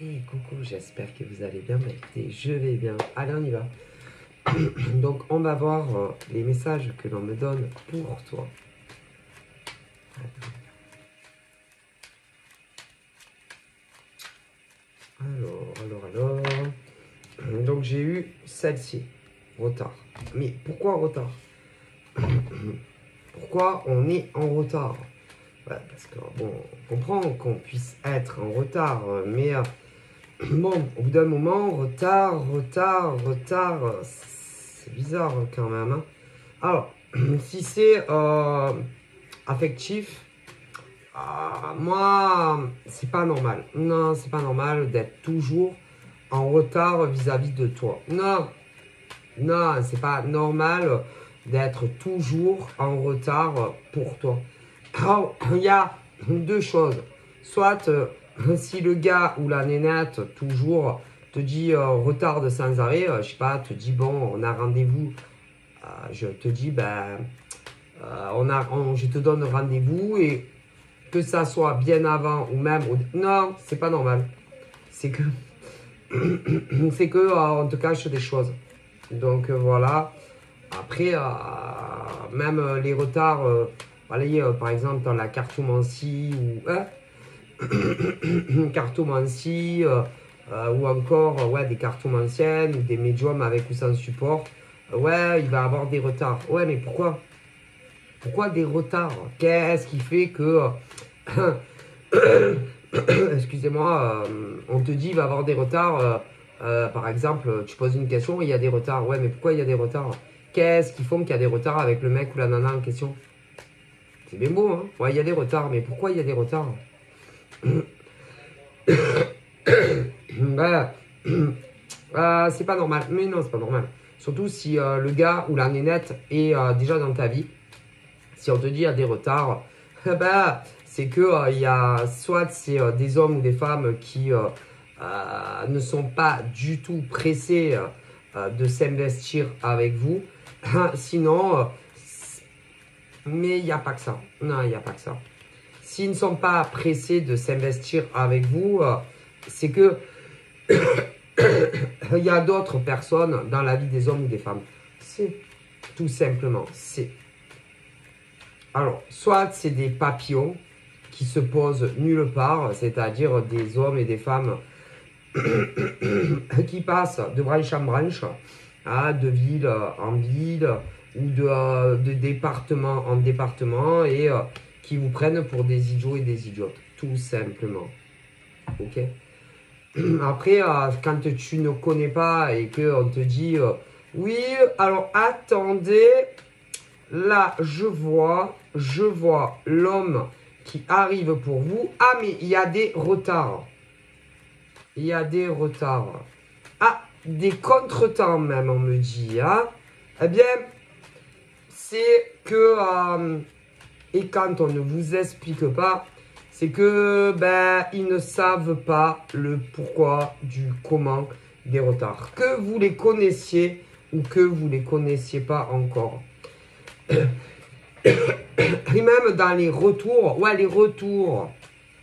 Hey, coucou, j'espère que vous allez bien. Bah, écoutez, je vais bien. Allez, on y va. Donc, on va voir les messages que l'on me donne pour toi. Alors. Donc, j'ai eu celle-ci. Retard. Mais pourquoi retard? Pourquoi on est en retard? Parce que, bon, on comprend qu'on puisse être en retard, mais bon, au bout d'un moment, retard, c'est bizarre quand même. Hein. Alors, si c'est affectif, moi, c'est pas normal. Non, c'est pas normal d'être toujours en retard vis-à-vis de toi. Non, c'est pas normal d'être toujours en retard pour toi. Alors, il y a deux choses. Soit, si le gars ou la nénette, toujours, te dit retard de sans arrêt, je sais pas, te dit bon, on a rendez-vous, je te dis, je te donne rendez-vous et que ça soit bien avant ou même... Non, c'est pas normal. C'est que... c'est que on te cache des choses. Donc voilà. Après, même les retards, par exemple dans la cartomancie ou cartomancie ou encore des cartomanciennes ou des médiums avec ou sans support. Il va avoir des retards. Ouais, mais pourquoi? Pourquoi des retards? Qu'est-ce qui fait que... excusez-moi, on te dit il va y avoir des retards. Par exemple, tu poses une question, il y a des retards. Ouais, mais pourquoi il y a des retards? Qu'est-ce qui font qu'il y a des retards avec le mec ou la nana en question? C'est bien beau, hein? Ouais, il y a des retards, mais pourquoi il y a des retards? C'est pas normal. Mais non, c'est pas normal. Surtout si le gars ou la nénette est déjà dans ta vie. Si on te dit il y a des retards, c'est que il y a soit c'est des hommes ou des femmes qui ne sont pas du tout pressés de s'investir avec vous. Sinon, mais il n'y a pas que ça. Non, il n'y a pas que ça. S'ils ne sont pas pressés de s'investir avec vous, c'est que il y a d'autres personnes dans la vie des hommes ou des femmes. C'est tout simplement, c'est. Alors, soit c'est des papillons qui se posent nulle part, c'est-à-dire des hommes et des femmes qui passent de branche en branche, de ville en ville ou de département en département et qui vous prennent pour des idiots et des idiotes, tout simplement. Ok? Après, quand tu ne connais pas et qu'on te dit oui, alors attendez, là je vois l'homme qui arrive pour vous. Ah, mais il y a des retards. Il y a des retards. Ah, des contretemps même, on me dit. Hein? Eh bien, c'est que... et quand on ne vous explique pas, c'est que ils ne savent pas le pourquoi du comment des retards. Que vous les connaissiez ou que vous les connaissiez pas encore. Et même dans les retours, les retours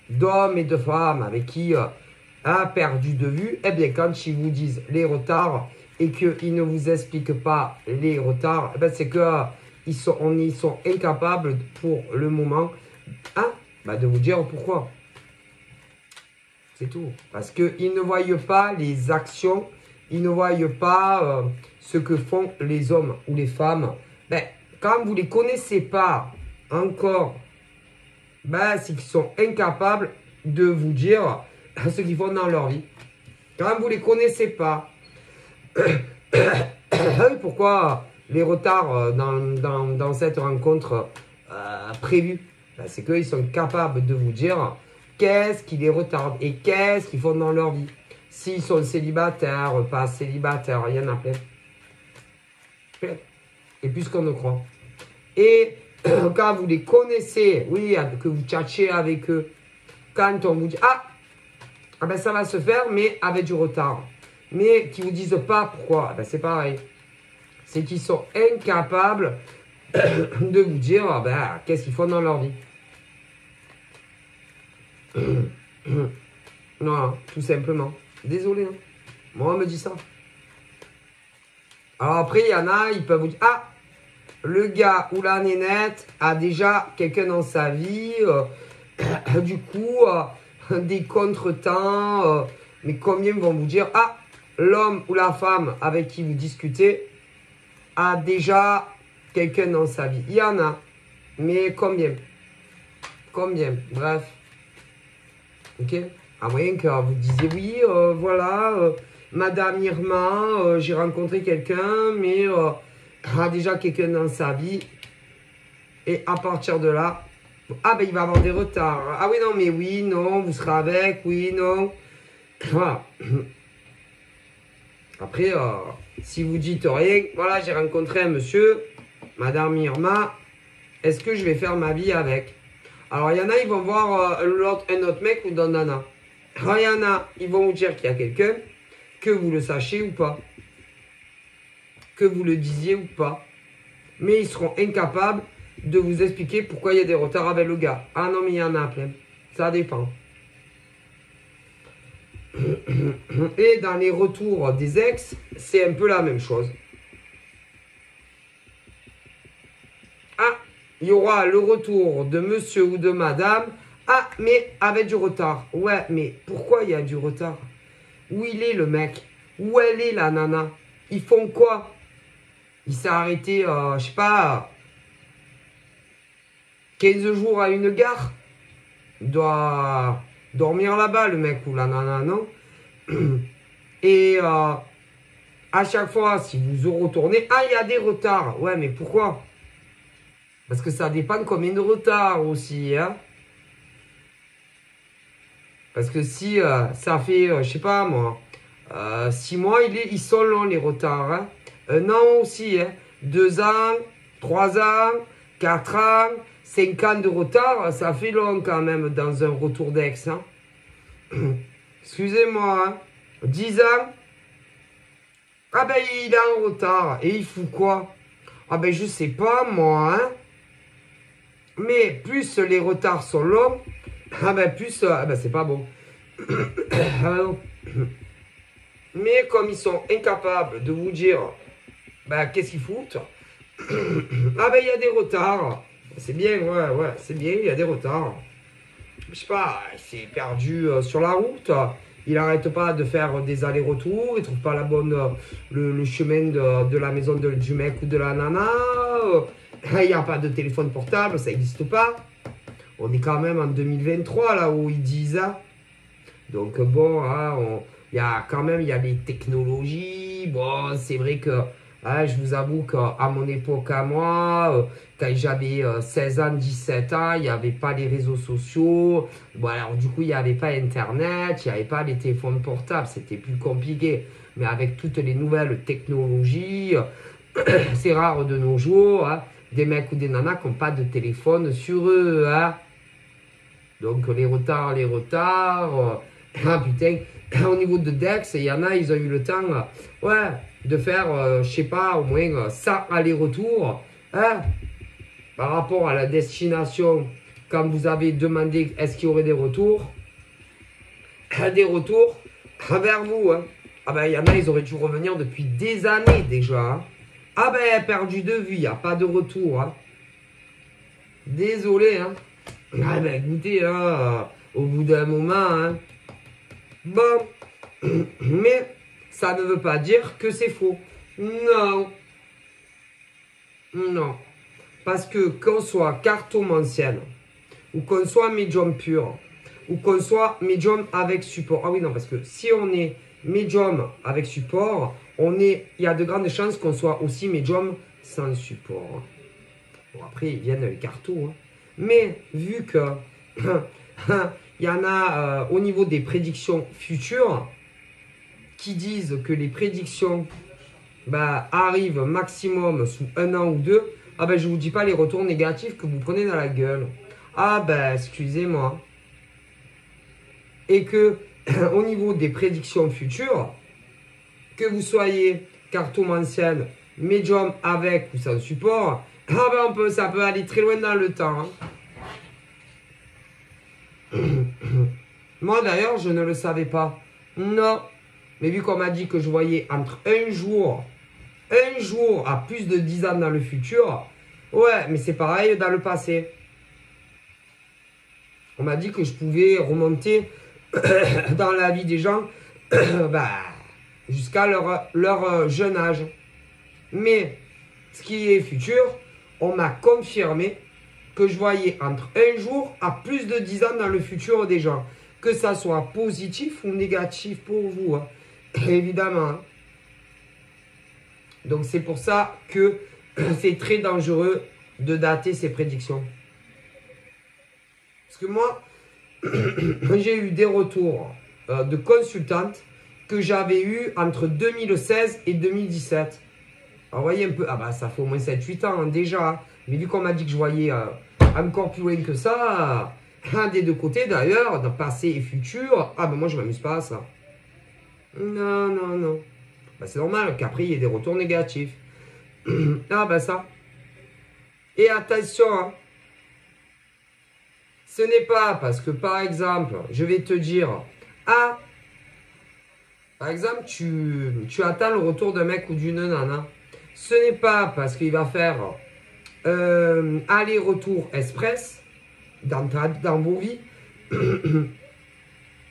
d'hommes et de femmes avec qui a perdu de vue, eh bien quand ils vous disent les retards et qu'ils ne vous expliquent pas les retards, c'est que ils sont incapables pour le moment de vous dire pourquoi. C'est tout. Parce qu'ils ne voient pas les actions, ils ne voient pas ce que font les hommes ou les femmes. Quand vous ne les connaissez pas encore, c'est qu'ils sont incapables de vous dire ce qu'ils font dans leur vie. Quand vous ne les connaissez pas, pourquoi les retards dans cette rencontre prévue? C'est qu'ils sont capables de vous dire qu'est-ce qui les retarde et qu'est-ce qu'ils font dans leur vie. S'ils sont célibataires, pas célibataires, il y en a plein. Et plus qu'on ne croit. Et quand vous les connaissez, que vous tchatchez avec eux, quand on vous dit ça va se faire, mais avec du retard. Mais qui ne vous disent pas pourquoi, c'est pareil. C'est qu'ils sont incapables de vous dire qu'est-ce qu'ils font dans leur vie. Voilà, tout simplement. Désolé. Hein. Moi, on me dit ça. Alors après, il y en a, ils peuvent vous dire, ah, le gars ou la nénette a déjà quelqu'un dans sa vie. Du coup, des contretemps. Mais combien vont vous dire, ah, l'homme ou la femme avec qui vous discutez a déjà quelqu'un dans sa vie. Il y en a. Mais combien? Combien? Bref. Ok? À moyen que vous disiez, oui, voilà, Madame Irma, j'ai rencontré quelqu'un, mais a déjà quelqu'un dans sa vie. Et à partir de là, ah ben il va avoir des retards. Ah oui, non, mais oui, non, vous serez avec, oui, non. Voilà. Après, si vous dites rien, voilà, j'ai rencontré un monsieur, Madame Irma, est-ce que je vais faire ma vie avec? Alors, il y en a, ils vont voir un autre mec ou dans nana. Alors, il y en a, ils vont vous dire qu'il y a quelqu'un, que vous le sachiez ou pas, que vous le disiez ou pas. Mais ils seront incapables de vous expliquer pourquoi il y a des retards avec le gars. Ah non, mais il y en a plein. Ça dépend. Et dans les retours des ex, c'est un peu la même chose. Ah, il y aura le retour de monsieur ou de madame. Ah, mais avec du retard. Ouais, mais pourquoi il y a du retard? Où il est le mec? Où elle est la nana? Ils font quoi? Il s'est arrêté, je sais pas, 15 jours à une gare. Il doit dormir là-bas, le mec ou la nana, non? Et à chaque fois, si vous retournez, ah, il y a des retards. Ouais, mais pourquoi? Parce que ça dépend de combien de retards aussi, hein? Parce que si ça fait, je sais pas moi, 6 mois, ils sont longs les retards. Hein? Un an aussi, hein? 2 ans, 3 ans, 4 ans, 5 ans de retard, ça fait long quand même dans un retour d'ex. Hein? Excusez-moi, hein? 10 ans, ah ben il est en retard. Et il fout quoi? Ah ben je sais pas moi, hein? Mais plus les retards sont longs, ah ben plus, ah ben c'est pas bon. Ah non. Mais comme ils sont incapables de vous dire, ben qu'est-ce qu'ils foutent? Ah ben il y a des retards. C'est bien, ouais, c'est bien, il y a des retards. Je sais pas, il s'est perdu sur la route. Il n'arrête pas de faire des allers-retours. Il trouve pas la bonne, le chemin de la maison du mec ou de la nana. Il n'y a pas de téléphone portable, ça n'existe pas. On est quand même en 2023 là où ils disent ça. Donc bon, hein, il y a quand même, il y a les technologies. Bon, c'est vrai que je vous avoue qu'à mon époque, à moi, quand j'avais 16 ans, 17 ans, il n'y avait pas les réseaux sociaux. Bon, alors du coup, il n'y avait pas Internet, il n'y avait pas les téléphones portables, c'était plus compliqué. Mais avec toutes les nouvelles technologies, c'est rare de nos jours, hein, des mecs ou des nanas qui n'ont pas de téléphone sur eux. Hein. Donc les retards, ah putain, au niveau de Dex, il y en a, ils ont eu le temps de faire, je sais pas, au moins 100 allers-retours. Hein, par rapport à la destination, quand vous avez demandé est-ce qu'il y aurait des retours, vers vous. Hein. Ah ben, il y en a, ils auraient dû revenir depuis des années déjà. Hein. Ah ben, perdu de vue, il n'y a pas de retour. Hein. Désolé. Hein. Ah ben, écoutez, hein, au bout d'un moment, hein. Bon, mais ça ne veut pas dire que c'est faux. Non. Non. Parce que qu'on soit cartomancienne, ou qu'on soit médium pur, ou qu'on soit médium avec support. Ah oui, non, parce que si on est médium avec support, il y a de grandes chances qu'on soit aussi médium sans support. Bon, après, ils viennent les cartos. Hein. Mais vu que il y en a au niveau des prédictions futures qui disent que les prédictions arrivent maximum sous 1 an ou 2, ah ben je vous dis pas les retours négatifs que vous prenez dans la gueule. Ah ben excusez-moi. Et que au niveau des prédictions futures, que vous soyez cartomancienne, médium avec ou sans support, ah ben ça peut aller très loin dans le temps. Hein. Moi, d'ailleurs, je ne le savais pas. Non. Mais vu qu'on m'a dit que je voyais entre un jour à plus de 10 ans dans le futur, ouais, mais c'est pareil dans le passé. On m'a dit que je pouvais remonter dans la vie des gens bah, jusqu'à leur jeune âge. Mais ce qui est futur, on m'a confirmé que je voyais entre un jour à plus de 10 ans dans le futur des gens. Que ça soit positif ou négatif pour vous, hein. Évidemment. Hein. Donc c'est pour ça que c'est très dangereux de dater ces prédictions. Parce que moi, j'ai eu des retours de consultantes que j'avais eu entre 2016 et 2017. Alors, vous voyez un peu, ah bah ça fait au moins 7-8 ans hein, déjà. Mais vu qu'on m'a dit que je voyais encore plus loin que ça, des deux côtés d'ailleurs, dans passé et futur, ah bah moi je m'amuse pas à ça. Non, non, non. Bah, c'est normal qu'après il y ait des retours négatifs. Ah bah ça. Et attention, hein, ce n'est pas parce que par exemple, je vais te dire, ah, par exemple, tu attends le retour d'un mec ou d'une nana. Ce n'est pas parce qu'il va faire aller-retour express dans vos vies,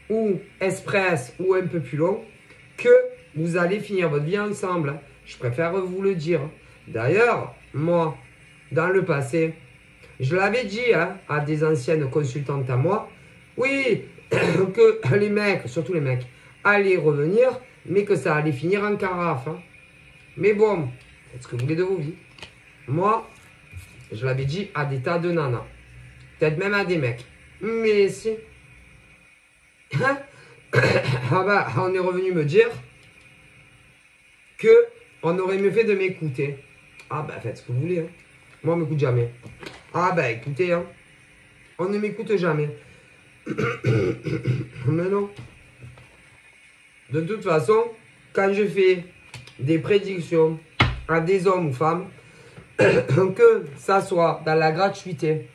ou express ou un peu plus long, que vous allez finir votre vie ensemble. Je préfère vous le dire. D'ailleurs, moi, dans le passé, je l'avais dit hein, à des anciennes consultantes à moi, oui, que les mecs, surtout les mecs, allaient revenir, mais que ça allait finir en carafe. Hein. Mais bon, faites ce que vous voulez de vos vies. Moi, je l'avais dit à des tas de nanas. Peut-être même à des mecs. Mais si. Hein? Ah bah, on est revenu me dire que on aurait mieux fait de m'écouter. Ah bah, faites ce que vous voulez. Hein. Moi, on m'écoute jamais. Ah bah, écoutez, hein. On ne m'écoute jamais. Mais non. De toute façon, quand je fais des prédictions à des hommes ou femmes, que ça soit dans la gratuité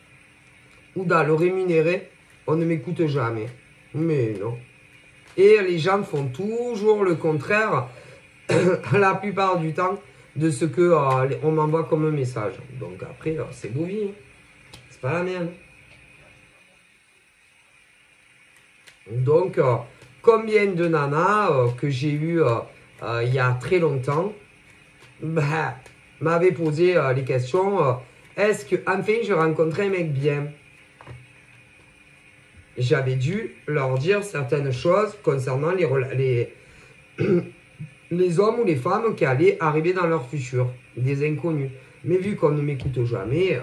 ou dans le rémunéré, on ne m'écoute jamais. Mais non. Et les gens font toujours le contraire, la plupart du temps, de ce que on m'envoie comme message. Donc après, c'est vos vies. Hein. C'est pas la mienne. Donc, combien de nanas que j'ai eu il y a très longtemps, bah, m'avaient posé les questions, est-ce que enfin je rencontrais un mec bien? J'avais dû leur dire certaines choses concernant les hommes ou les femmes qui allaient arriver dans leur futur, des inconnus. Mais vu qu'on ne m'écoute jamais,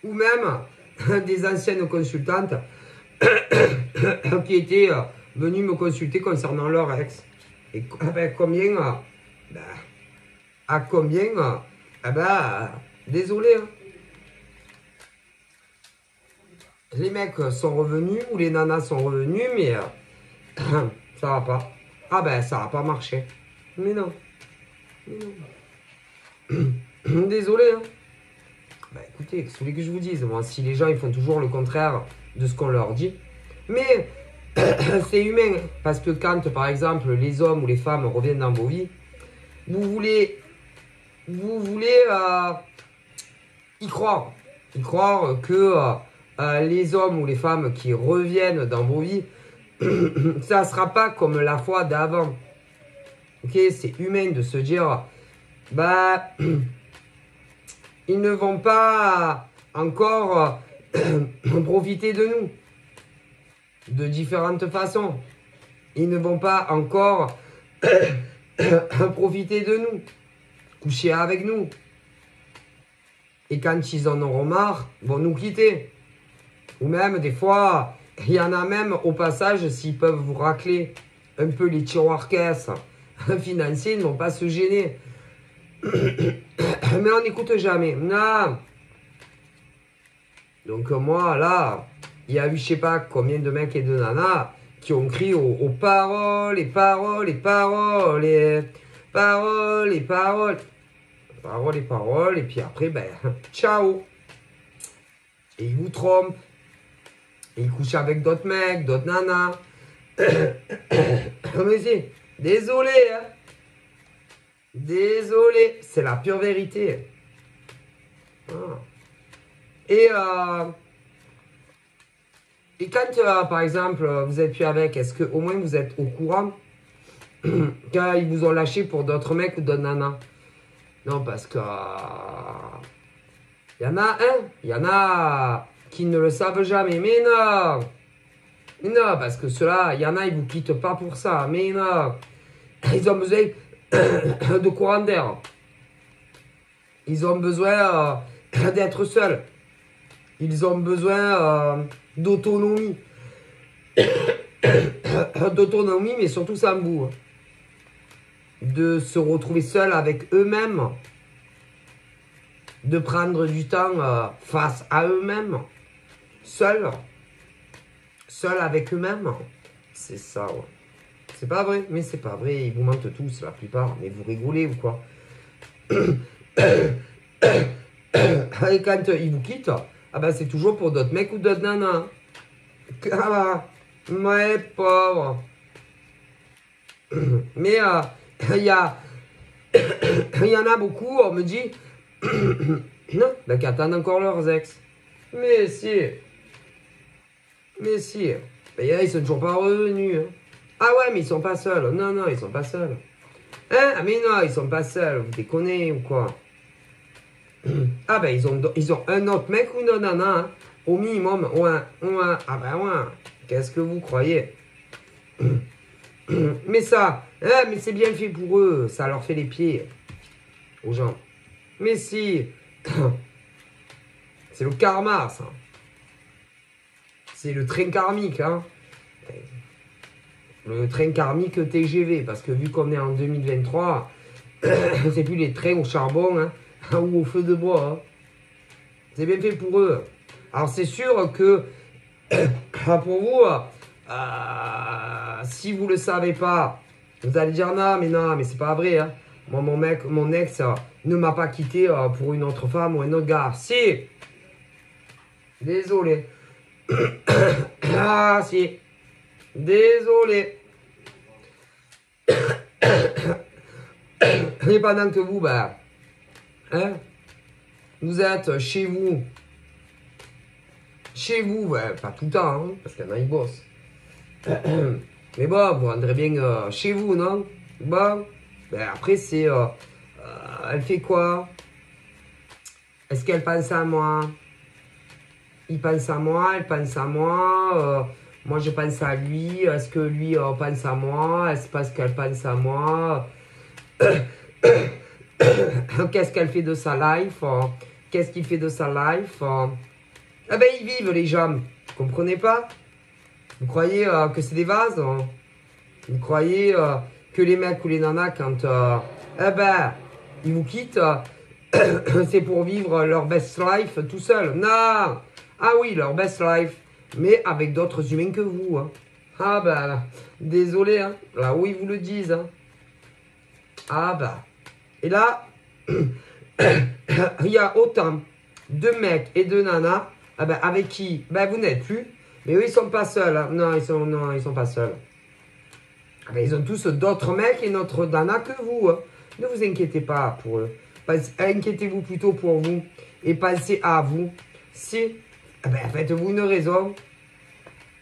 ou même des anciennes consultantes qui étaient venues me consulter concernant leur ex. Et avec combien, à combien, désolé. Hein. Les mecs sont revenus ou les nanas sont revenus, mais ça va pas. Ah ben, ça va pas marcher. Mais non. Mais non. Désolé. Hein. Ben, écoutez, qu'est-ce que vous voulez que je vous dise? Moi, si les gens ils font toujours le contraire de ce qu'on leur dit. Mais c'est humain. Parce que quand, par exemple, les hommes ou les femmes reviennent dans vos vies, vous voulez y croire. Y croire que les hommes ou les femmes qui reviennent dans vos vies, ça ne sera pas comme la fois d'avant. Ok, c'est humain de se dire, bah, ils ne vont pas encore profiter de nous de différentes façons. Ils ne vont pas encore profiter de nous, coucher avec nous. Et quand ils en auront marre, vont nous quitter. Ou même, des fois, il y en a même au passage, s'ils peuvent vous racler un peu les tiroirs caisses financiers, ils ne vont pas se gêner. Mais on n'écoute jamais. Non. Donc moi, là, il y a eu je sais pas combien de mecs et de nanas qui ont crié aux paroles, les paroles, les paroles, les paroles, les paroles. Paroles et paroles. Et puis après, ben, ciao. Et ils vous trompent. Il couche avec d'autres mecs, d'autres nanas. Mais si, désolé, hein. Désolé, c'est la pure vérité. Ah. Et quand, par exemple, vous êtes plus avec, est-ce que au moins vous êtes au courant qu'ils vous ont lâché pour d'autres mecs ou d'autres nanas? Non, parce que il y en a il y en a qui ne le savent jamais. Mais non, parce que ceux-là, il y en a, ils vous quittent pas pour ça. Mais non, ils ont besoin de courant d'air. Ils ont besoin d'être seuls. Ils ont besoin d'autonomie. D'autonomie, mais surtout sans vous. De se retrouver seuls avec eux-mêmes. De prendre du temps face à eux-mêmes. Seuls. Seuls avec eux-mêmes. C'est ça, ouais. C'est pas vrai, mais c'est pas vrai. Ils vous mentent tous, la plupart. Mais vous rigolez ou quoi? Et quand ils vous quittent, ah ben c'est toujours pour d'autres mecs ou d'autres nanas. Ah bah, ouais, pauvre. Mais il y en a beaucoup, on me dit, non, ben qui attendent encore leurs ex. Mais si. Mais si. Ben, ils sont toujours pas revenus. Hein. Ah ouais, mais ils sont pas seuls. Non, non, ils sont pas seuls. Hein? Ah mais non, ils sont pas seuls. Vous déconnez ou quoi? Ah ben ils ont un autre mec ou une nana, hein. Au minimum, ouais. Ah ben ouais, qu'est-ce que vous croyez? Mais ça, hein, mais c'est bien fait pour eux, ça leur fait les pieds aux gens. Mais si, c'est le karma, ça. C'est le train karmique, hein. Le train karmique TGV, parce que vu qu'on est en 2023, c'est plus les trains au charbon, hein. Ou au feu de bois. Hein. C'est bien fait pour eux. Alors c'est sûr que pour vous, si vous ne le savez pas, vous allez dire non, mais c'est pas vrai. Hein. Moi, mon ex ne m'a pas quitté pour une autre femme ou un autre gars. Si. Désolé. Ah si. Désolé. Et pendant que vous, bah, hein, vous êtes chez vous. Chez vous, ouais, pas tout le temps, hein, parce qu'il y en a, ils bossent. Mais bon, vous rentrez bien chez vous, non? Bon, ben après, c'est... elle fait quoi? Est-ce qu'elle pense à moi? Il pense à moi, elle pense à moi. Moi, je pense à lui. Est-ce que lui pense à moi? Est-ce parce qu'elle pense à moi? Qu'est-ce qu'elle fait de sa life? Qu'est-ce qu'il fait de sa life? Ah ben, ils vivent, les gens. Vous comprenez pas? Vous croyez que c'est des vases? Hein? Vous croyez que les mecs ou les nanas, quand eh ben, ils vous quittent, c'est pour vivre leur best life tout seul? Non! Ah oui, leur best life, mais avec d'autres humains que vous. Hein. Ah ben, désolé, hein. Là où ils vous le disent. Hein. Ah ben. Et là, il y a autant de mecs et de nanas ah ben, avec qui ben, vous n'êtes plus. Mais eux, ils sont pas seuls. Hein. Non, ils sont pas seuls. Ah ben, ils ont tous d'autres mecs et notre nana que vous. Hein. Ne vous inquiétez pas pour eux. Inquiétez-vous plutôt pour vous. Et pensez à vous. Si, ah ben, faites-vous une raison.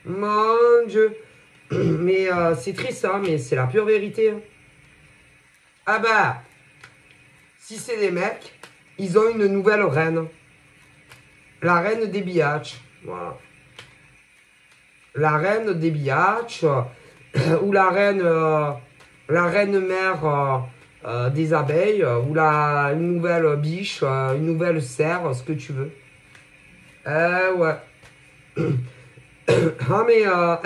Mon Dieu. Mais c'est triste, hein, mais c'est la pure vérité. Hein. Ah ben, si c'est des mecs, ils ont une nouvelle reine. La reine des biatchs. Voilà. La reine des biatchs. Ou la reine mère des abeilles. Ou une nouvelle biche. Une nouvelle cerf. Ce que tu veux. Ouais. Ah mais, hein?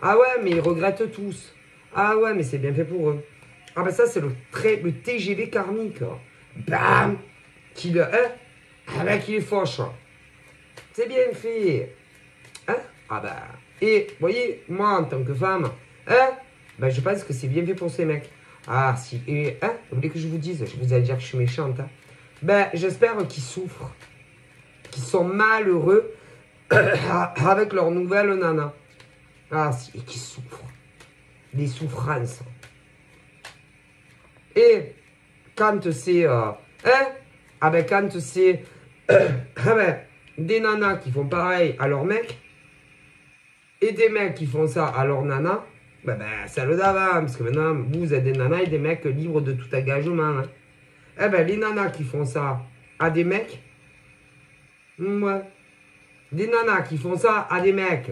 Ah ouais, mais ils regrettent tous. Ah ouais, mais c'est bien fait pour eux. Ah ben ça, c'est le TGV karmique. Bam! Qui le... Hein? Ah ben, qui les fauche. C'est bien fait. Hein? Ah ben... Et, vous voyez, moi, en tant que femme, hein? Ben, je pense que c'est bien fait pour ces mecs. Ah, si... Et, hein? Vous voulez que je vous dise? Je vous allez dire que je suis méchante. Hein? Ben, j'espère qu'ils souffrent. Qu'ils sont malheureux. avec leur nouvelle nana. Ah, si, et qui souffrent. Des souffrances. Et quand c'est... hein? Ah ben quand c'est... ah ben, des nanas qui font pareil à leur mec, et des mecs qui font ça à leur nana, ben c'est le d'avant, parce que maintenant, vous êtes des nanas et des mecs libres de tout engagement. Hein. Eh ben, les nanas qui font ça à des mecs, ouais. Des nanas qui font ça à des mecs,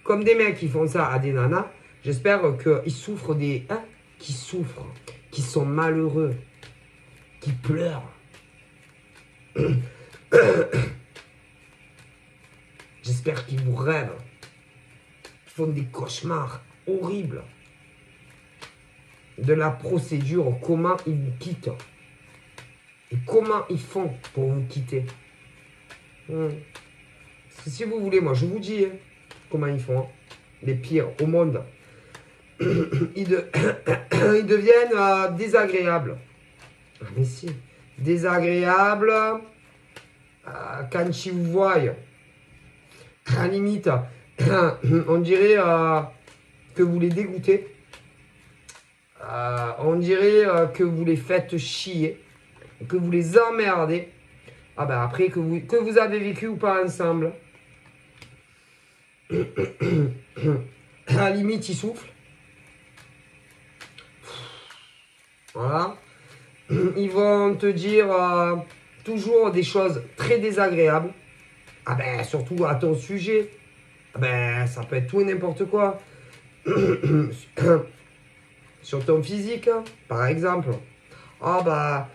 comme des mecs qui font ça à des nanas, j'espère qu'ils souffrent des... Hein, qui souffrent, qui sont malheureux, qui pleurent. J'espère qu'ils vous rêvent, qu'ils font des cauchemars horribles de la procédure, comment ils vous quittent et comment ils font pour vous quitter. Parce que si vous voulez, moi je vous dis hein, comment ils font, les pires au monde. Ils deviennent désagréables. Ah, mais si, désagréables quand ils vous voient. À la limite, on dirait que vous les dégoûtez. On dirait que vous les faites chier, que vous les emmerdez. Ah ben après, que vous avez vécu ou pas ensemble. À la limite, ils soufflent. Voilà. Ils vont te dire toujours des choses très désagréables. Ah ben, surtout à ton sujet. Ah ben, ça peut être tout et n'importe quoi. Sur ton physique, par exemple. Ah bah,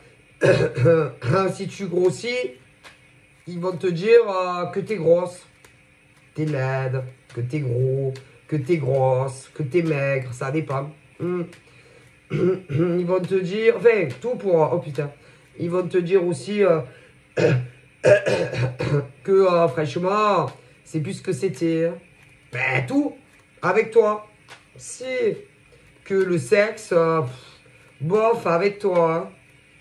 si tu grossis, ils vont te dire que t'es grosse, t'es laide, que t'es gros, que t'es grosse, que t'es maigre, ça dépend. Ils vont te dire, enfin, tout pour... Oh putain. Ils vont te dire aussi que, franchement, c'est plus ce que c'était. Hein. Ben, tout, avec toi. C'est que le sexe, bof, avec toi. Hein.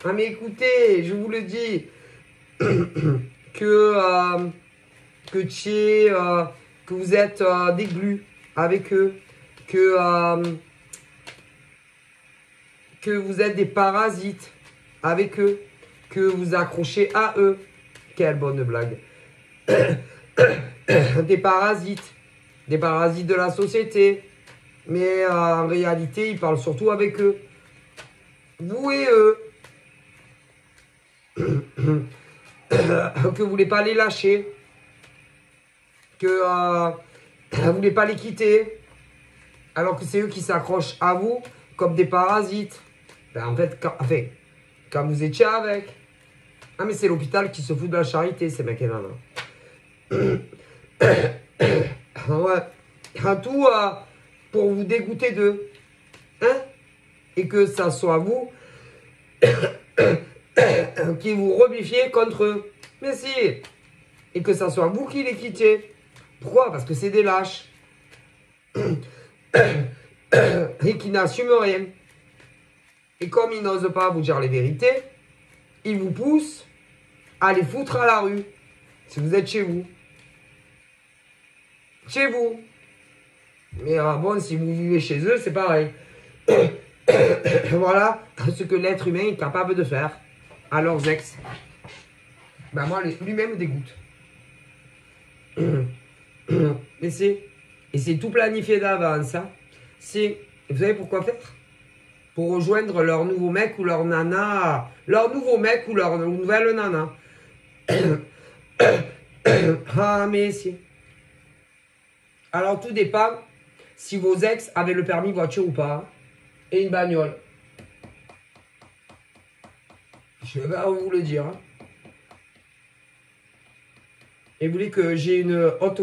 Ah, mais écoutez, je vous le dis, que vous êtes des glues avec eux, que vous êtes des parasites avec eux, que vous accrochez à eux. Quelle bonne blague. Des parasites de la société. Mais en réalité, ils parlent surtout avec eux. Vous et eux. Que vous voulez pas les lâcher. Que vous voulez pas les quitter. Alors que c'est eux qui s'accrochent à vous comme des parasites. Ben, en fait, quand vous étiez avec. Ah mais c'est l'hôpital qui se fout de la charité, ces mecs et là. Ouais. Un tout pour vous dégoûter d'eux. Hein? Et que ça soit vous qui vous rebiffiez contre eux. Mais si. Et que ça soit vous qui les quittez. Pourquoi? Parce que c'est des lâches. Et qui n'assument rien. Et comme ils n'osent pas vous dire les vérités, ils vous poussent à les foutre à la rue. Si vous êtes chez vous. Chez vous. Mais bon, si vous vivez chez eux, c'est pareil. Voilà ce que l'être humain est capable de faire à leurs ex. Ben moi, lui-même me dégoûte. Et c'est tout planifié d'avance. Hein. Vous savez pourquoi faire? Pour rejoindre leur nouveau mec ou leur nana. Leur nouveau mec ou leur nouvelle nana. Ah, mais si. Alors, tout dépend si vos ex avaient le permis voiture ou pas. Et une bagnole. Je vais vous le dire. Hein. Et vous voulez que j'ai une haute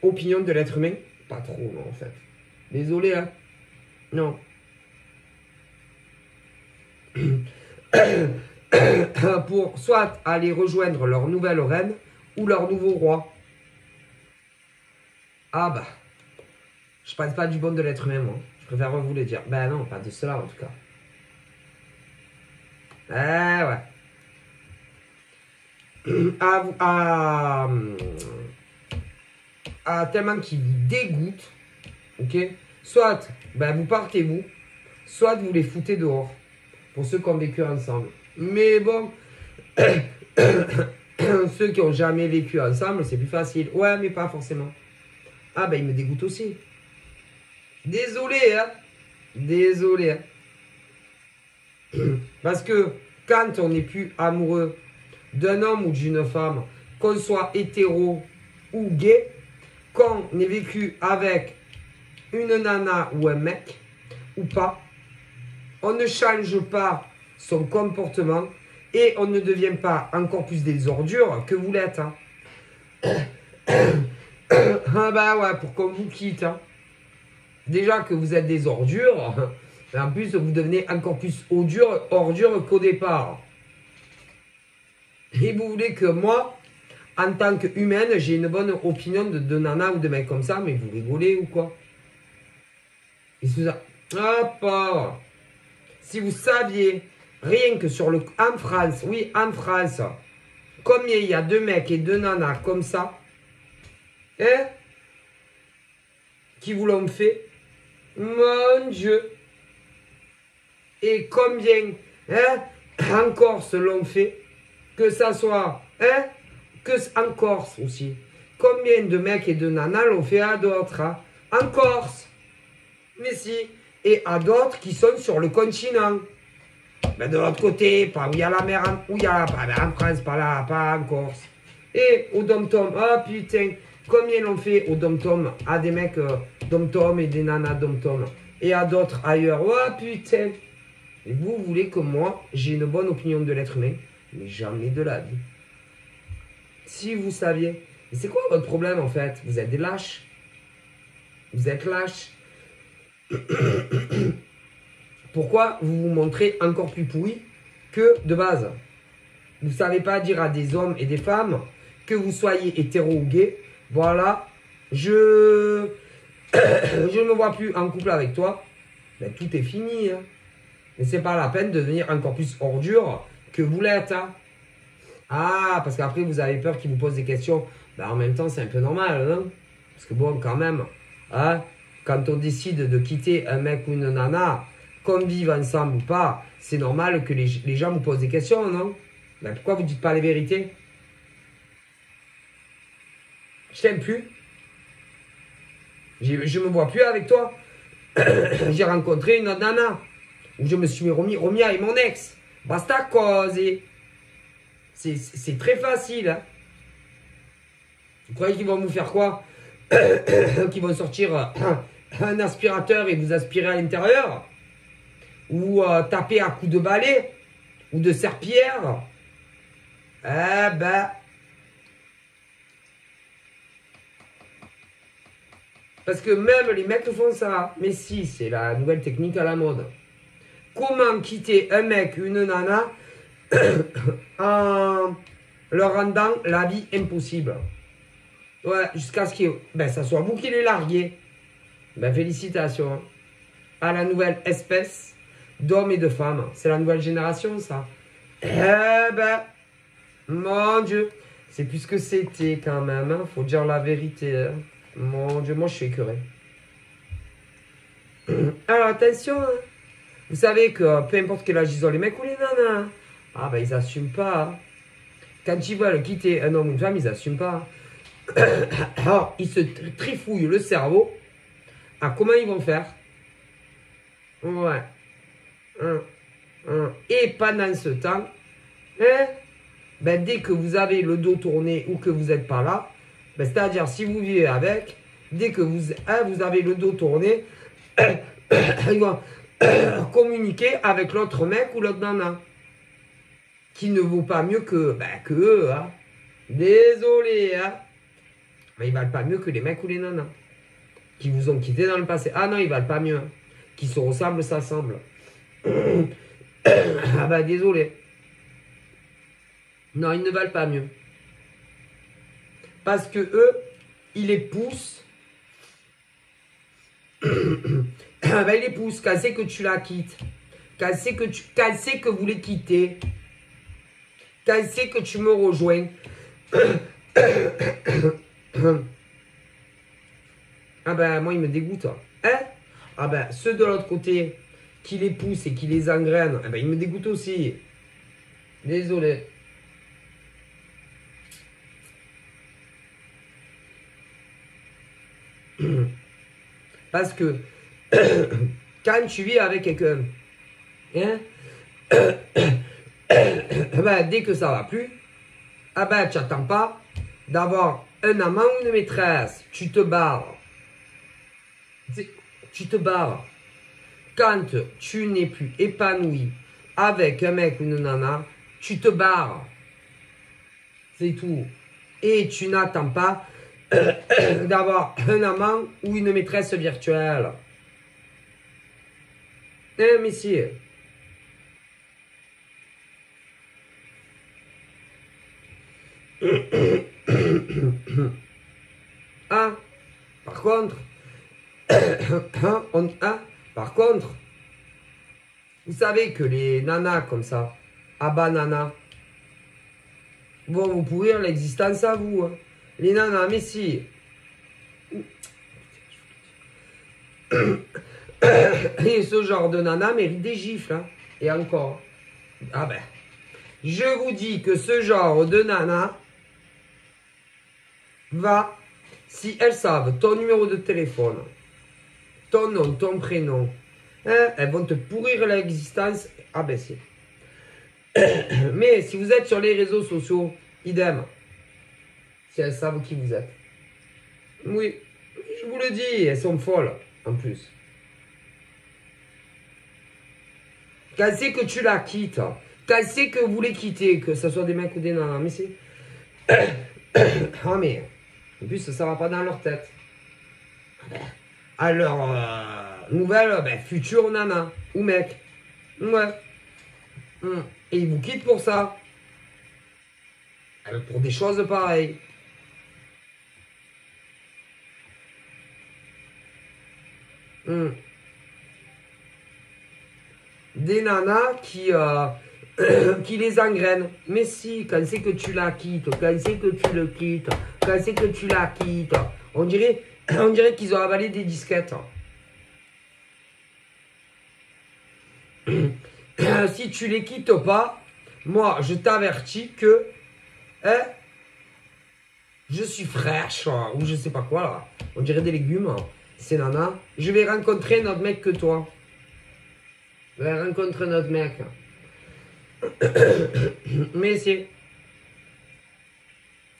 opinion de l'être humain? Pas trop, non, en fait. Désolé, hein. Non. Pour soit aller rejoindre leur nouvelle reine ou leur nouveau roi. Ah bah. Je pense pas du bon de l'être humain, moi. Je préfère vous le dire. Ben non, pas de cela, en tout cas. Ouais. tellement qu'il vous dégoûte, ok, soit ben, vous partez vous, soit vous les foutez dehors, pour ceux qui ont vécu ensemble. Mais bon, ceux qui n'ont jamais vécu ensemble, c'est plus facile. Ouais, mais pas forcément. Ah ben il me dégoûte aussi. Désolé, hein. Désolé. Hein. Parce que quand on n'est plus amoureux d'un homme ou d'une femme, qu'on soit hétéro ou gay, qu'on ait vécu avec une nana ou un mec ou pas, on ne change pas son comportement et on ne devient pas encore plus des ordures que vous l'êtes. Hein. Ah bah ouais, pour qu'on vous quitte. Hein. Déjà que vous êtes des ordures, en plus vous devenez encore plus ordure qu'au départ. Et vous voulez que moi, en tant qu'humaine, j'ai une bonne opinion de nana ou de mec comme ça, mais vous rigolez ou quoi? Et c'est ça. Ah, pas. Si vous saviez, rien que sur le... En France, oui, en France, combien il y a de mecs et de nanas comme ça, hein, qui vous l'ont fait? Mon Dieu. Et combien, hein, en Corse l'ont fait? Que ça soit, hein, que en Corse aussi. Combien de mecs et de nanas l'ont fait à d'autres, hein? En Corse. Mais si. Et à d'autres qui sont sur le continent. Ben de l'autre côté, pas où il y a la mer, où il y a en France, pas là, pas en Corse. Et au dom-tom, oh putain, combien l'ont fait au dom-tom à des mecs dom-tom et des nanas dom-tom. Et à d'autres ailleurs, oh putain. Et vous voulez que moi, j'ai une bonne opinion de l'être humain, mais jamais de la vie. Si vous saviez. Mais c'est quoi votre problème en fait? Vous êtes des lâches. Vous êtes lâches. Pourquoi vous vous montrez encore plus pourri que de base? Vous ne savez pas dire à des hommes et des femmes que vous soyez hétéro ou gay. Voilà, je ne me vois plus en couple avec toi. Ben, tout est fini. Hein. Et c'est pas la peine de devenir encore plus ordure que vous l'êtes. Hein. Ah, parce qu'après vous avez peur qu'ils vous posent des questions. Ben, en même temps, c'est un peu normal, non? Parce que bon, quand même, hein, quand on décide de quitter un mec ou une nana, qu'on vive ensemble ou pas, c'est normal que les gens vous posent des questions, non? Ben, pourquoi vous ne dites pas les vérités? Je t'aime plus. Je me vois plus avec toi. J'ai rencontré une autre nana. Où je me suis remis avec mon ex. Basta cose. C'est très facile. Hein? Vous croyez qu'ils vont vous faire quoi? Qu'ils vont sortir un aspirateur et vous aspirer à l'intérieur? Ou taper à coups de balai? Ou de serpillière? Eh ben... Parce que même les mecs font ça. Mais si, c'est la nouvelle technique à la mode. Comment quitter un mec, une nana, en leur rendant la vie impossible? Ouais, jusqu'à ce que ça soit vous qui les larguez. Ben, félicitations. Hein. À la nouvelle espèce d'hommes et de femmes. C'est la nouvelle génération, ça. Eh ben, mon Dieu. C'est plus ce que c'était quand même. Hein. Faut dire la vérité. Hein. Mon Dieu, moi je suis écœuré. Alors attention, hein. Vous savez que peu importe quel âge ils ont, les mecs ou les nanas, ah ben ils assument pas. Hein. Quand ils veulent quitter un homme ou une femme, ils assument pas. Alors ils se trifouillent le cerveau. Ah, comment ils vont faire? Ouais. Et pendant ce temps, hein, ben, dès que vous avez le dos tourné ou que vous n'êtes pas là, ben, c'est-à-dire si vous vivez avec, dès que vous avez le dos tourné, ils vont communiquer avec l'autre mec ou l'autre nana. Qui ne vaut pas mieux que eux. Hein. Désolé. Hein. Mais ils valent pas mieux que les mecs ou les nanas. Qui vous ont quitté dans le passé. Ah non, ils valent pas mieux. Hein. Qui se ressemblent, s'assemblent. Ah bah désolé. Non, ils ne valent pas mieux. Parce que eux, ils les poussent. Ah ben, ils les poussent. Quand c'est que tu la quittes. Quand c'est que vous les quittez. Quand c'est que tu me rejoins. Ah ben, moi, ils me dégoûtent. Hein? Ah ben, ceux de l'autre côté, qui les poussent et qui les engrainent, eh ben, ils me dégoûtent aussi. Désolé. Parce que quand tu vis avec quelqu'un, hein, ben, dès que ça va plus, ah ben, tu n'attends pas d'avoir un amant ou une maîtresse. Tu te barres. Tu te barres. Quand tu n'es plus épanoui avec un mec ou une nana, tu te barres. C'est tout. Et tu n'attends pas d'avoir un amant ou une maîtresse virtuelle. Hein, messieurs? Ah, par contre, par contre, vous savez que les nanas comme ça, nanas, vont vous pourrir l'existence à vous. Hein. Les nanas, mais si. Et ce genre de nana mérite des gifles. Hein. Et encore. Ah ben. Je vous dis que ce genre de nana va, si elles savent ton numéro de téléphone, ton nom, ton prénom, hein, elles vont te pourrir l'existence. Ah ben si. Mais si vous êtes sur les réseaux sociaux, idem. Si elles savent qui vous êtes. Oui, je vous le dis, elles sont folles, en plus. Quand c'est que tu la quittes, quand c'est que vous les quittez, que ce soit des mecs ou des nanas, mais c'est... Ah mais, en plus, ça va pas dans leur tête. Alors, nouvelle, ben, future nana, ou mec. Ouais. Et ils vous quittent pour ça. Pour des choses pareilles. Des nanas qui les engrainent. Mais si, quand c'est que tu la quittes, quand c'est que tu le quittes, quand c'est que tu la quittes, on dirait qu'ils ont avalé des disquettes. Si tu les quittes pas, moi je t'avertis que hein, je suis fraîche ou je sais pas quoi là. On dirait des légumes. C'est nana. Je vais rencontrer notre mec que toi. Je vais rencontrer notre mec. Mais c'est...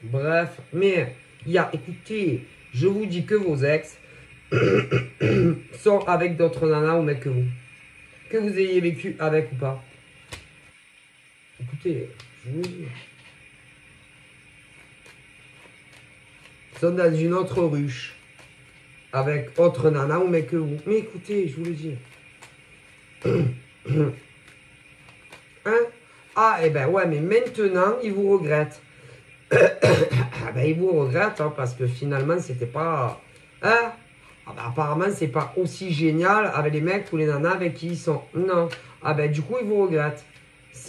Bref. Mais, écoutez, je vous dis que vos ex sont avec d'autres nanas ou mecs que vous. Que vous ayez vécu avec ou pas. Écoutez, je vous dis. Ils sont dans une autre ruche. Avec autre nana ou mec que vous. Mais écoutez, je vous le dis. Hein? Ah, eh ben ouais, mais maintenant, ils vous regrettent. Ah ben, ils vous regrettent, hein, parce que finalement, c'était pas... Hein? Ah ben, apparemment, c'est pas aussi génial avec les mecs ou les nanas avec qui ils sont. Non. Ah ben, du coup, ils vous regrettent.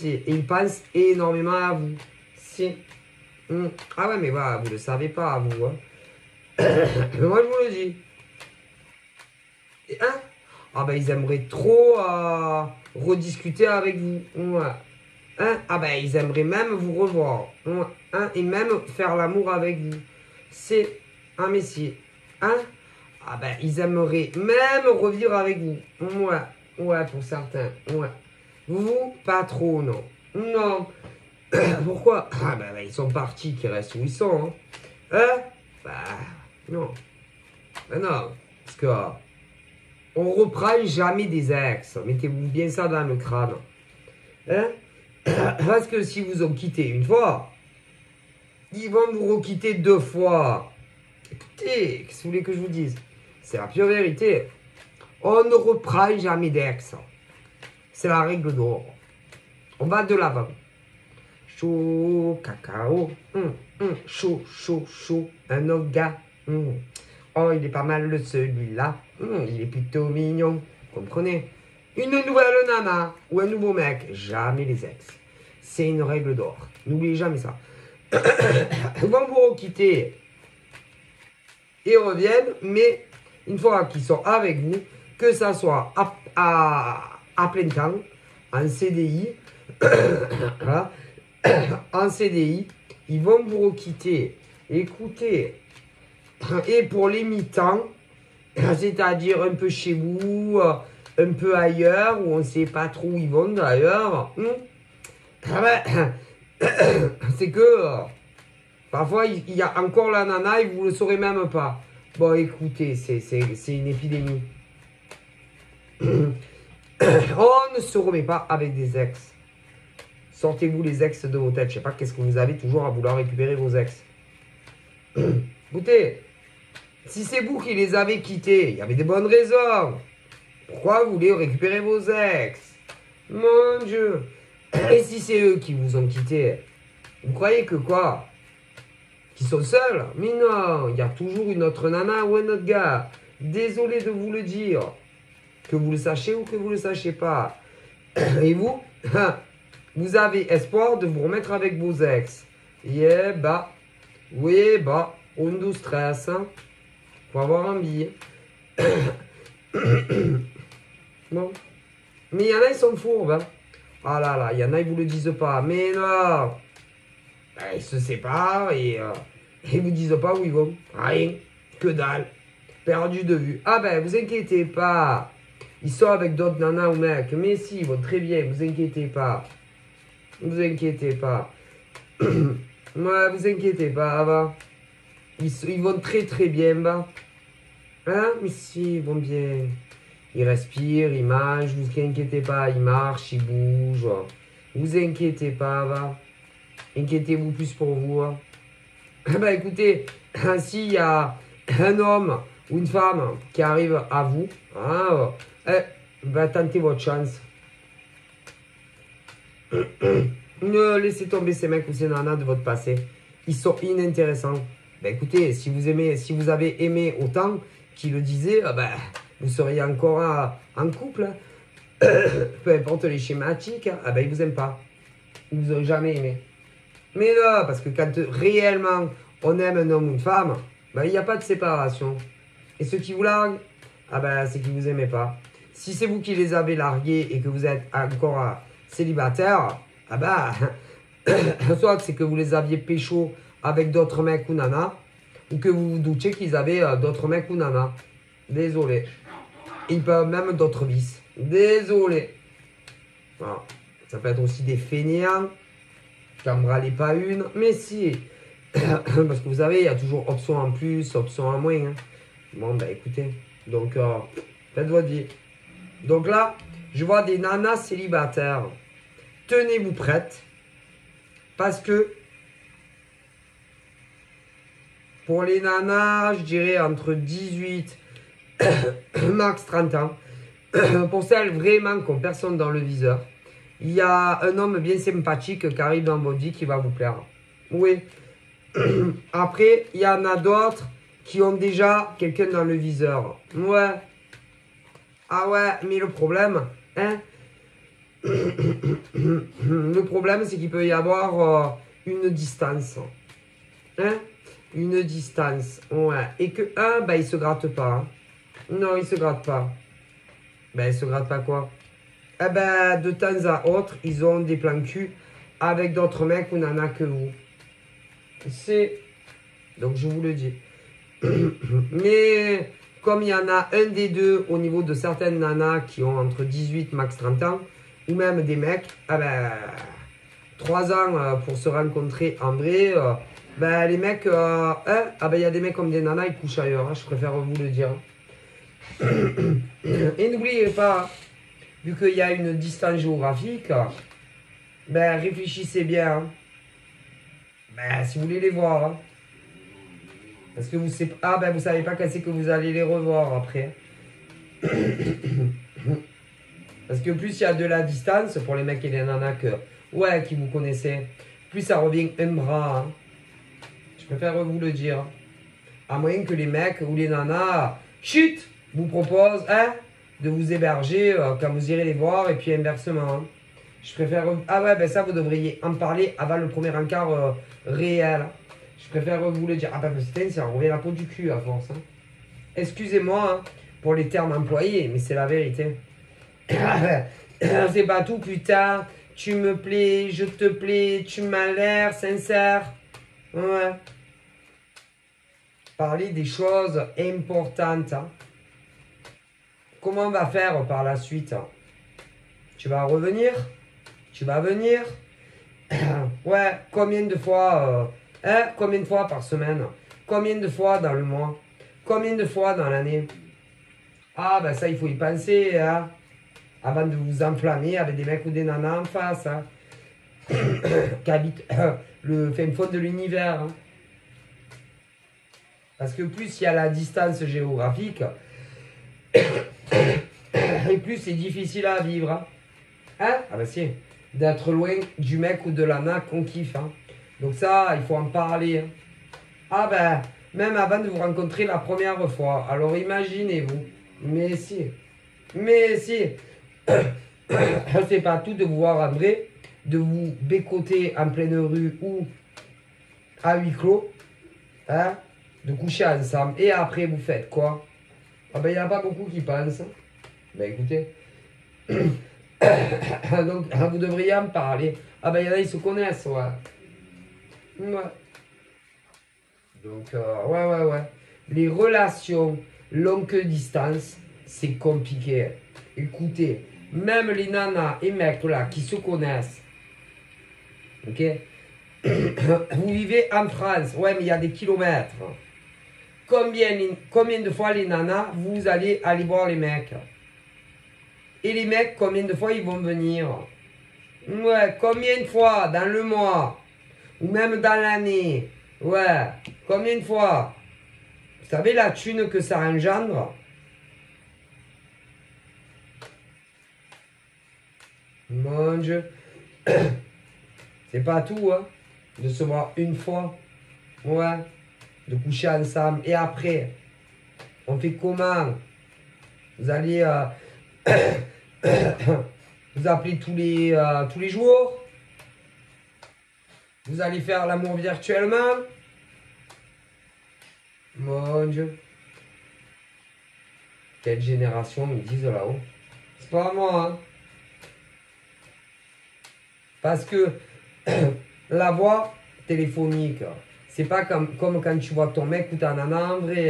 Et ils pensent énormément à vous. Si. Ah ouais, mais voilà, vous le savez pas, vous. Hein. Mais moi, je vous le dis. Hein? Ah ben, ils aimeraient trop rediscuter avec vous. Ouais. Hein? Ah ben, ils aimeraient même vous revoir. Ouais. Hein? Et même faire l'amour avec vous. C'est un messie. Hein? Ah ben, ils aimeraient même revivre avec vous. Ouais. Ouais, pour certains. Ouais. Vous, pas trop, non. Non. Pourquoi? Ah ben, ils sont partis, qui restent où ils sont. Hein? Bah, non. Ben non. Parce que... on reprend jamais des ex. Mettez-vous bien ça dans le crâne. Hein? Parce que si vous ont quitté une fois, ils vont vous requitter 2 fois. Écoutez, qu'est-ce que vous voulez que je vous dise? C'est la pure vérité. On ne reprend jamais d'ex. C'est la règle d'or. On va de l'avant. Chaud, cacao. Chaud, chaud, chaud. Un autre gars. Oh, il est pas mal celui-là. Il est plutôt mignon. Comprenez? Une nouvelle nana ou un nouveau mec. Jamais les ex. C'est une règle d'or. N'oubliez jamais ça. Ils vont vous quitter et reviennent, mais une fois qu'ils sont avec vous, que ça soit à plein temps, en CDI, voilà, en CDI, ils vont vous requitter. Écoutez, et pour les mi-temps, c'est-à-dire un peu chez vous, un peu ailleurs, où on ne sait pas trop où ils vont d'ailleurs, c'est que parfois il y a encore la nana et vous ne le saurez même pas. Bon, écoutez, c'est une épidémie. On ne se remet pas avec des ex. Sortez-vous les ex de vos têtes. Je ne sais pas qu'est-ce que vous avez toujours à vouloir récupérer vos ex. Écoutez, si c'est vous qui les avez quittés, il y avait des bonnes raisons. Pourquoi vous voulez récupérer vos ex? Mon Dieu. Et si c'est eux qui vous ont quitté, vous croyez que quoi? Qu'ils sont seuls? Mais non, il y a toujours une autre nana ou un autre gars. Désolé de vous le dire. Que vous le sachiez ou que vous ne le sachiez pas. Et vous, vous avez espoir de vous remettre avec vos ex. Yeah, bah. Oui, bah. On nous stress. Hein. Faut avoir un billet. Bon. Mais il y en a, ils sont fourbes. Hein. Ah là là, il y en a, ils vous le disent pas. Mais non. Ils se séparent et ils vous disent pas où ils vont. Rien. Que dalle. Perdu de vue. Ah ben, vous inquiétez pas. Ils sont avec d'autres nanas ou mecs. Mais si, ils vont très bien. Vous inquiétez pas. Vous inquiétez pas. Ouais, vous inquiétez pas. Va. Ils vont très très bien. Bah. Hein? Mais si, ils vont bien. Ils respirent, ils mangent. Vous inquiétez pas. Ils marchent, ils bougent. Vous inquiétez pas. Va. Inquiétez-vous plus pour vous. Hein. Bah écoutez, s'il y a un homme ou une femme qui arrive à vous, hein, bah, tentez votre chance. Ne laissez tomber ces mecs ou ces nanas de votre passé. Ils sont inintéressants. Bah écoutez, si vous avez aimé autant qu'ils le disaient, bah, vous seriez encore en couple. Peu importe les schématiques, bah, ils vous aiment pas. Ils vous auraient jamais aimé. Mais là, parce que quand réellement on aime un homme ou une femme, ben, il n'y a pas de séparation. Et ceux qui vous larguent, ah ben, c'est qu'ils ne vous aimaient pas. Si c'est vous qui les avez largués et que vous êtes encore célibataire, ah ben, soit c'est que vous les aviez pécho avec d'autres mecs ou nanas, ou que vous vous doutiez qu'ils avaient d'autres mecs ou nanas. Désolé. Ils peuvent même d'autres vices. Désolé. Voilà. Ça peut être aussi des fainéants. J'en pas une, mais si. Parce que vous savez, il y a toujours option en plus, option en moins. Hein. Bon, ben écoutez. Donc, faites votre vie. Donc là, je vois des nanas célibataires. Tenez-vous prêtes. Parce que pour les nanas, je dirais entre 18 max 30 ans. Pour celles vraiment qui n'ont personne dans le viseur. Il y a un homme bien sympathique qui arrive dans votre vie qui va vous plaire. Oui. Après, il y en a d'autres qui ont déjà quelqu'un dans le viseur. Ouais. Ah ouais, mais le problème, hein? Le problème, c'est qu'il peut y avoir une distance. Hein? Une distance. Ouais. Et que un, bah, il se gratte pas. Hein. Non, il se gratte pas. Ben, il se gratte pas quoi? Eh ben, de temps à autre, ils ont des plans cul avec d'autres mecs ou nanas que vous. C'est... Donc, je vous le dis. Mais, comme il y en a un des deux au niveau de certaines nanas qui ont entre 18 max 30 ans, ou même des mecs, eh ben, 3 ans pour se rencontrer en vrai, ben, les mecs, ah ben, il y a des mecs comme des nanas, ils couchent ailleurs, hein, je préfère vous le dire. Et n'oubliez pas, vu qu'il y a une distance géographique, ben réfléchissez bien. Hein. Ben, si vous voulez les voir. Hein. Parce que vous savez, ben, vous savez pas quand c'est que vous allez les revoir après. Parce que plus il y a de la distance, pour les mecs et les nanas que, ouais, qui vous connaissez, plus ça revient un bras. Hein. Je préfère vous le dire. À moins que les mecs ou les nanas, chut, vous proposent, hein, de vous héberger quand vous irez les voir et puis inversement. Hein. Je préfère... Ah ouais, ben ça, vous devriez en parler avant le premier encart réel. Je préfère vous le dire. Ah ben putain, ça revient la peau du cul à force. Hein. Excusez-moi hein, pour les termes employés, mais c'est la vérité. C'est pas tout, putain. Tu me plais, je te plais, tu m'as l'air sincère. Ouais. Parler des choses importantes. Hein. Comment on va faire par la suite? Tu vas revenir? Tu vas venir? Ouais, combien de fois combien de fois par semaine? Combien de fois dans le mois? Combien de fois dans l'année? Ah, ben ça, il faut y penser, hein, avant de vous enflammer avec des mecs ou des nanas en face, hein, qui habitent le fin fond de l'univers. Hein. Parce que plus il y a la distance géographique, et plus c'est difficile à vivre. Hein, hein? Ah ben si, d'être loin du mec ou de la nana qu'on kiffe. Hein. Donc ça, il faut en parler. Hein. Ah ben, même avant de vous rencontrer la première fois. Alors imaginez-vous. Mais si. Mais si. C'est pas tout de vous voir en vrai, de vous bécoter en pleine rue ou à huis clos. Hein, de coucher ensemble. Et après, vous faites quoi? Ah ben, il n'y en a pas beaucoup qui pensent. Ben écoutez. Donc, vous devriez en parler. Ah ben, il y en a, ils se connaissent, ouais. Ouais. Donc, ouais. Les relations longue distance, c'est compliqué. Écoutez, même les nanas et mecs là qui se connaissent, ok? Vous vivez en France, ouais, mais il y a des kilomètres. Combien de fois les nanas, vous allez aller voir les mecs? Et les mecs, combien de fois ils vont venir? Ouais, combien de fois dans le mois? Ou même dans l'année? Ouais, combien de fois? Vous savez la thune que ça engendre? Mon Dieu. C'est pas tout, hein. De se voir une fois. Ouais. De coucher ensemble. Et après, on fait comment? Vous allez vous appelez tous les jours? Vous allez faire l'amour virtuellement? Mon Dieu. Quelle génération me disent là-haut? C'est pas moi, hein. Parce que la voix téléphonique, c'est pas comme quand tu vois ton mec ou ta nana en vrai.